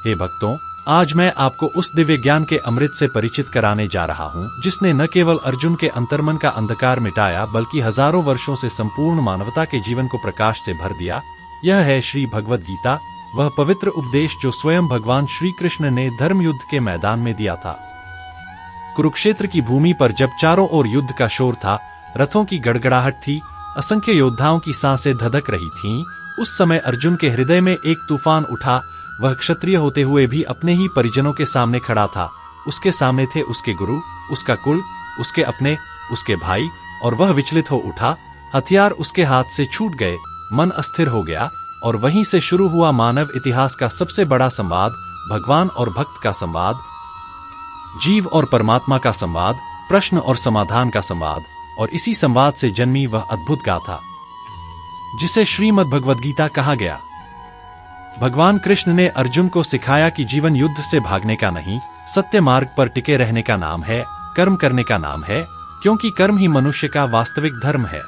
हे भक्तों, आज मैं आपको उस दिव्य ज्ञान के अमृत से परिचित कराने जा रहा हूँ जिसने न केवल अर्जुन के अंतर्मन का अंधकार मिटाया बल्कि हजारों वर्षों से संपूर्ण मानवता के जीवन को प्रकाश से भर दिया। यह है श्री भगवद गीता, वह पवित्र उपदेश जो स्वयं भगवान श्री कृष्ण ने धर्म युद्ध के मैदान में दिया था। कुरुक्षेत्र की भूमि पर जब चारों ओर युद्ध का शोर था, रथों की गड़गड़ाहट थी, असंख्य योद्धाओं की सांसें धधक रही थीं, उस समय अर्जुन के हृदय में एक तूफान उठा। वह क्षत्रिय होते हुए भी अपने ही परिजनों के सामने खड़ा था। उसके सामने थे उसके गुरु, उसका कुल, उसके अपने, उसके भाई, और वह विचलित हो उठा। हथियार उसके हाथ से छूट गए, मन अस्थिर हो गया, और वहीं से शुरू हुआ मानव इतिहास का सबसे बड़ा संवाद, भगवान और भक्त का संवाद, जीव और परमात्मा का संवाद, प्रश्न और समाधान का संवाद। और इसी संवाद से जन्मी वह अद्भुत गाथा जिसे श्रीमद् भगवद गीता कहा गया। भगवान कृष्ण ने अर्जुन को सिखाया कि जीवन युद्ध से भागने का नहीं, सत्य मार्ग पर टिके रहने का नाम है, कर्म करने का नाम है, क्योंकि कर्म ही मनुष्य का वास्तविक धर्म है।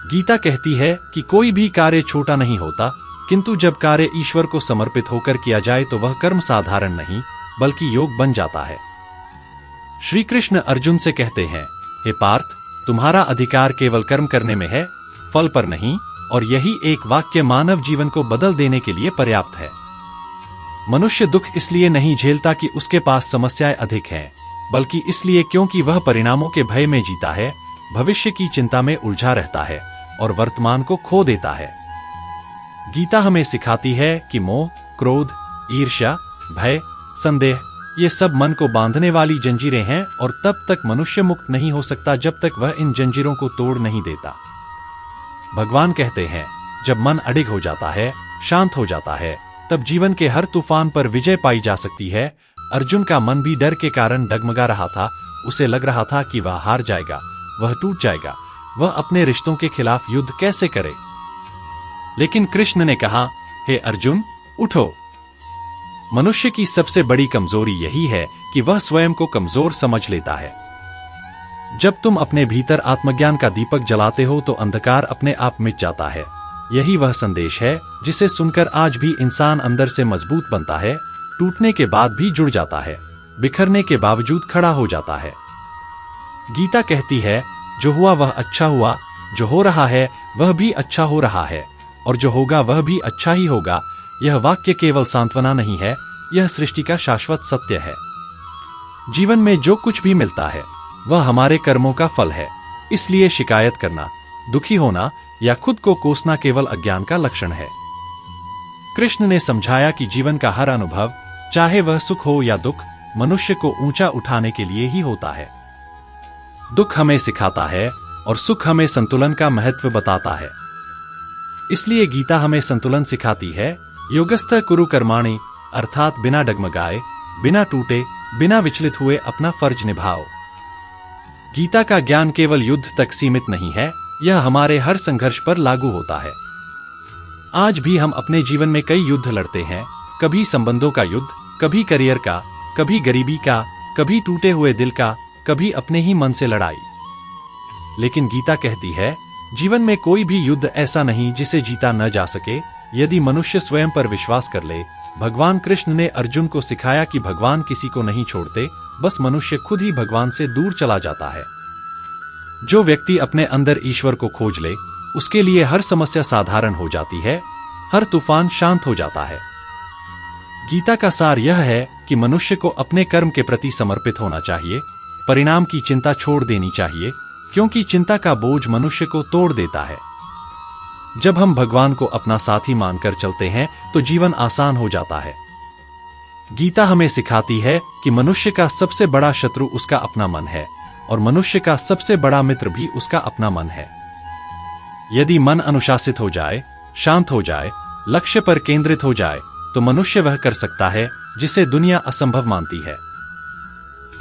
गीता कहती है कि कोई भी कार्य छोटा नहीं होता, किंतु जब कार्य ईश्वर को समर्पित होकर किया जाए तो वह कर्म साधारण नहीं बल्कि योग बन जाता है। श्री कृष्ण अर्जुन से कहते हैं, हे पार्थ, तुम्हारा अधिकार केवल कर्म करने में है, फल पर नहीं, और यही एक वाक्य मानव जीवन को बदल देने के लिए पर्याप्त है। मनुष्य दुख इसलिए नहीं झेलता कि उसके पास समस्याएं अधिक हैं, बल्कि इसलिए क्योंकि वह परिणामों के भय में जीता है, भविष्य की चिंता में उलझा रहता है और वर्तमान को खो देता है। गीता हमें सिखाती है कि मोह, क्रोध, ईर्ष्या, भय, संदेह ये सब मन को बांधने वाली जंजीरें हैं, और तब तक मनुष्य मुक्त नहीं हो सकता जब तक वह इन जंजीरों को तोड़ नहीं देता। भगवान कहते हैं, जब मन अडिग हो जाता है, शांत हो जाता है, तब जीवन के हर तूफान पर विजय पाई जा सकती है। अर्जुन का मन भी डर के कारण डगमगा रहा था। उसे लग रहा था कि वह हार जाएगा, वह टूट जाएगा, वह अपने रिश्तों के खिलाफ युद्ध कैसे करे। लेकिन कृष्ण ने कहा, हे अर्जुन, उठो। मनुष्य की सबसे बड़ी कमजोरी यही है कि वह स्वयं को कमजोर समझ लेता है। जब तुम अपने भीतर आत्मज्ञान का दीपक जलाते हो तो अंधकार अपने आप मिट जाता है। यही वह संदेश है जिसे सुनकर आज भी इंसान अंदर से मजबूत बनता है, टूटने के बाद भी जुड़ जाता है, बिखरने के बावजूद खड़ा हो जाता है। गीता कहती है, जो हुआ वह अच्छा हुआ, जो हो रहा है वह भी अच्छा हो रहा है, और जो होगा वह भी अच्छा ही होगा। यह वाक्य केवल सांत्वना नहीं है, यह सृष्टि का शाश्वत सत्य है। जीवन में जो कुछ भी मिलता है वह हमारे कर्मों का फल है, इसलिए शिकायत करना, दुखी होना या खुद को कोसना केवल अज्ञान का लक्षण है। कृष्ण ने समझाया कि जीवन का हर अनुभव, चाहे वह सुख हो या दुख, मनुष्य को ऊंचा उठाने के लिए ही होता है। दुख हमें सिखाता है और सुख हमें संतुलन का महत्व बताता है। इसलिए गीता हमें संतुलन सिखाती है। योगस्थ कुरु कर्माणि, अर्थात बिना डगमगाए, बिना टूटे, बिना विचलित हुए अपना फर्ज निभाओ। गीता का ज्ञान केवल युद्ध तक सीमित नहीं है, यह हमारे हर संघर्ष पर लागू होता है। आज भी हम अपने जीवन में कई युद्ध लड़ते हैं, कभी संबंधों का युद्ध, कभी करियर का, कभी गरीबी का, कभी टूटे हुए दिल का, कभी अपने ही मन से लड़ाई। लेकिन गीता कहती है, जीवन में कोई भी युद्ध ऐसा नहीं जिसे जीता न जा सके, यदि मनुष्य स्वयं पर विश्वास कर ले। भगवान कृष्ण ने अर्जुन को सिखाया कि भगवान किसी को नहीं छोड़ते, बस मनुष्य खुद ही भगवान से दूर चला जाता है। जो व्यक्ति अपने अंदर ईश्वर को खोज ले, उसके लिए हर समस्या साधारण हो जाती है, हर तूफान शांत हो जाता है। गीता का सार यह है कि मनुष्य को अपने कर्म के प्रति समर्पित होना चाहिए, परिणाम की चिंता छोड़ देनी चाहिए, क्योंकि चिंता का बोझ मनुष्य को तोड़ देता है। जब हम भगवान को अपना साथी मानकर चलते हैं तो जीवन आसान हो जाता है। गीता हमें सिखाती है कि मनुष्य का सबसे बड़ा शत्रु उसका अपना मन है, और मनुष्य का सबसे बड़ा मित्र भी उसका अपना मन है। यदि मन अनुशासित हो जाए, शांत हो जाए, लक्ष्य पर केंद्रित हो जाए, तो मनुष्य वह कर सकता है जिसे दुनिया असंभव मानती है।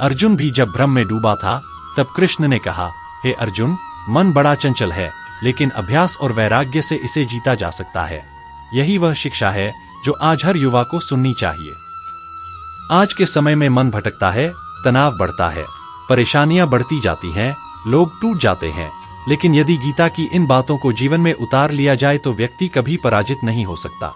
अर्जुन भी जब भ्रम में डूबा था, तब कृष्ण ने कहा, हे अर्जुन, मन बड़ा चंचल है, लेकिन अभ्यास और वैराग्य से इसे जीता जा सकता है। यही वह शिक्षा है जो आज हर युवा को सुननी चाहिए। आज के समय में मन भटकता है, तनाव बढ़ता है, परेशानियां बढ़ती जाती हैं, लोग टूट जाते हैं, लेकिन यदि गीता की इन बातों को जीवन में उतार लिया जाए तो व्यक्ति कभी पराजित नहीं हो सकता।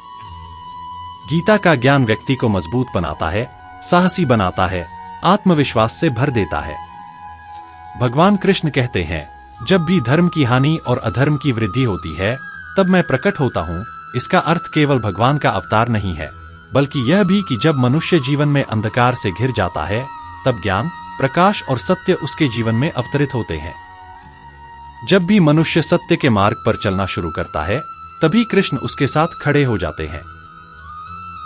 गीता का ज्ञान व्यक्ति को मजबूत बनाता है, साहसी बनाता है, आत्मविश्वास से भर देता है। भगवान कृष्ण कहते हैं, जब भी धर्म की हानि और अधर्म की वृद्धि होती है तब मैं प्रकट होता हूँ। इसका अर्थ केवल भगवान का अवतार नहीं है, बल्कि यह भी कि जब मनुष्य जीवन में अंधकार से घिर जाता है तब ज्ञान, प्रकाश और सत्य उसके जीवन में अवतरित होते हैं। जब भी मनुष्य सत्य के मार्ग पर चलना शुरू करता है तभी कृष्ण उसके साथ खड़े हो जाते हैं।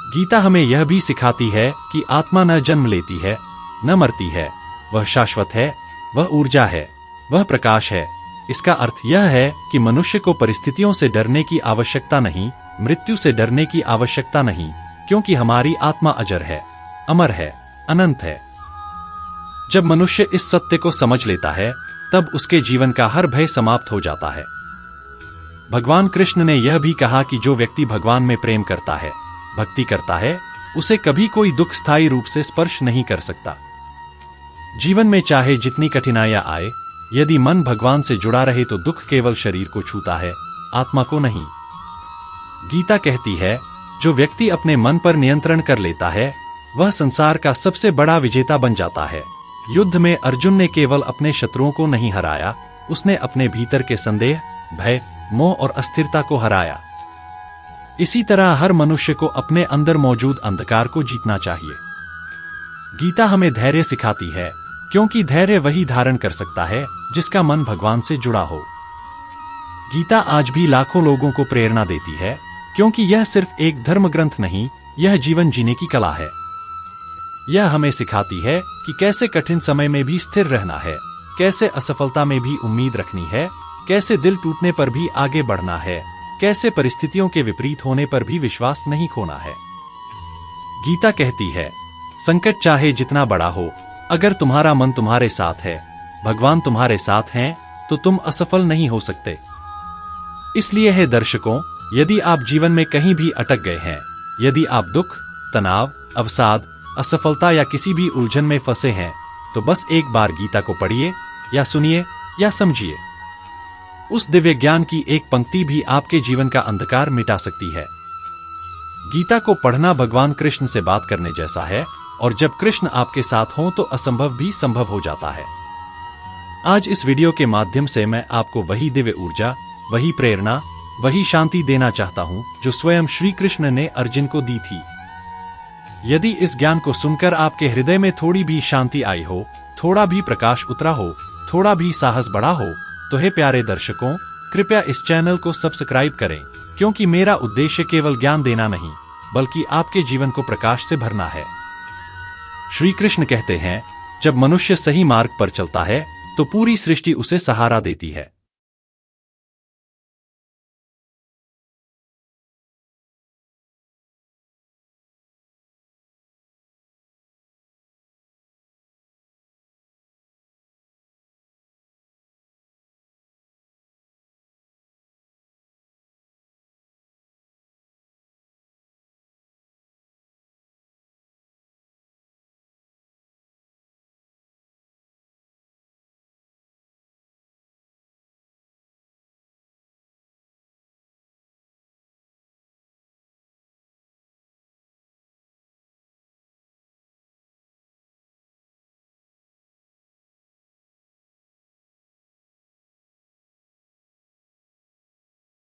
गीता हमें यह भी सिखाती है कि आत्मा न जन्म लेती है, न मरती है, वह शाश्वत है, वह ऊर्जा है, वह प्रकाश है। इसका अर्थ यह है कि मनुष्य को परिस्थितियों से डरने की आवश्यकता नहीं, मृत्यु से डरने की आवश्यकता नहीं, क्योंकि हमारी आत्मा अजर है, अमर है, अनंत है। जब मनुष्य इस सत्य को समझ लेता है तब उसके जीवन का हर भय समाप्त हो जाता है। भगवान कृष्ण ने यह भी कहा कि जो व्यक्ति भगवान में प्रेम करता है, भक्ति करता है, उसे कभी कोई दुख स्थायी रूप से स्पर्श नहीं कर सकता। जीवन में चाहे जितनी कठिनाइयां आए, यदि मन भगवान से जुड़ा रहे तो दुख केवल शरीर को छूता है, आत्मा को नहीं। गीता कहती है, जो व्यक्ति अपने मन पर नियंत्रण कर लेता है वह संसार का सबसे बड़ा विजेता बन जाता है। युद्ध में अर्जुन ने केवल अपने शत्रुओं को नहीं हराया, उसने अपने भीतर के संदेह, भय, मोह और अस्थिरता को हराया। इसी तरह हर मनुष्य को अपने अंदर मौजूद अंधकार को जीतना चाहिए। गीता हमें धैर्य सिखाती है, क्योंकि धैर्य वही धारण कर सकता है जिसका मन भगवान से जुड़ा हो। गीता आज भी लाखों लोगों को प्रेरणा देती है, क्योंकि यह सिर्फ एक धर्म ग्रंथ नहीं, यह जीवन जीने की कला है। यह हमें सिखाती है कि कैसे कठिन समय में भी स्थिर रहना है, कैसे असफलता में भी उम्मीद रखनी है, कैसे दिल टूटने पर भी आगे बढ़ना है, कैसे परिस्थितियों के विपरीत होने पर भी विश्वास नहीं खोना है। गीता कहती है, संकट चाहे जितना बड़ा हो, अगर तुम्हारा मन तुम्हारे साथ है, भगवान तुम्हारे साथ हैं, तो तुम असफल नहीं हो सकते। इसलिए हे दर्शकों, यदि आप जीवन में कहीं भी अटक गए हैं, यदि आप दुख, तनाव, अवसाद, असफलता या किसी भी उलझन में फंसे हैं, तो बस एक बार गीता को पढ़िए या सुनिए या समझिए। उस दिव्य ज्ञान की एक पंक्ति भी आपके जीवन का अंधकार मिटा सकती है। गीता को पढ़ना भगवान कृष्ण से बात करने जैसा है, और जब कृष्ण आपके साथ हों तो असंभव भी संभव हो जाता है। आज इस वीडियो के माध्यम से मैं आपको वही दिव्य ऊर्जा, वही प्रेरणा, वही शांति देना चाहता हूं जो स्वयं श्री कृष्ण ने अर्जुन को दी थी। यदि इस ज्ञान को सुनकर आपके हृदय में थोड़ी भी शांति आई हो, थोड़ा भी प्रकाश उतरा हो, थोड़ा भी साहस बढ़ा हो, तो हे प्यारे दर्शकों, कृपया इस चैनल को सब्सक्राइब करें, क्योंकि मेरा उद्देश्य केवल ज्ञान देना नहीं, बल्कि आपके जीवन को प्रकाश से भरना है। श्री कृष्ण कहते हैं, जब मनुष्य सही मार्ग पर चलता है तो पूरी सृष्टि उसे सहारा देती है।